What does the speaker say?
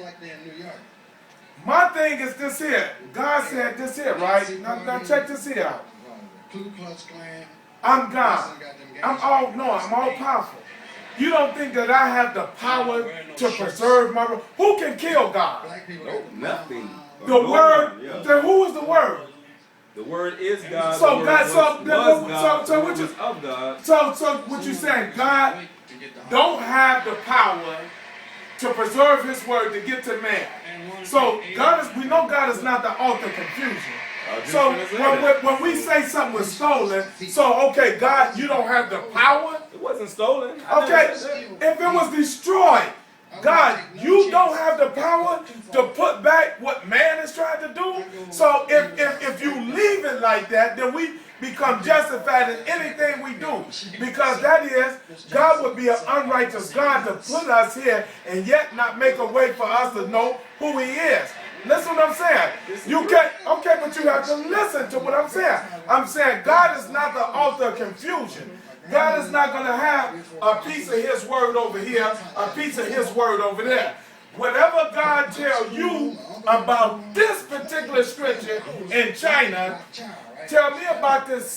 like they're in New York. My thing is this here. God said this here, right? Now check this here out. Ku Klux Klan. I'm God. I'm all powerful. You don't think that I have the power to preserve my... Who can kill God? Nope, nothing. The word, then who is the word? The word is God. So the God, so what you of God. So what you saying? God don't have the power to preserve His word to get to man. So we know God is not the author of confusion. So when we say something was stolen, so okay, God, you don't have the power. It wasn't stolen. Okay, if it was destroyed, God, you don't have the power to put back what man is trying to do. So if you leave it like that, then we become justified in anything we do. Because that is, God would be an unrighteous God to put us here and yet not make a way for us to know who He is. Listen what I'm saying. You can't, okay, but you have to listen to what I'm saying. I'm saying God is not the author of confusion. God is not going to have a piece of His word over here, a piece of His word over there. Whatever God tells you about this particular scripture in China, tell me about this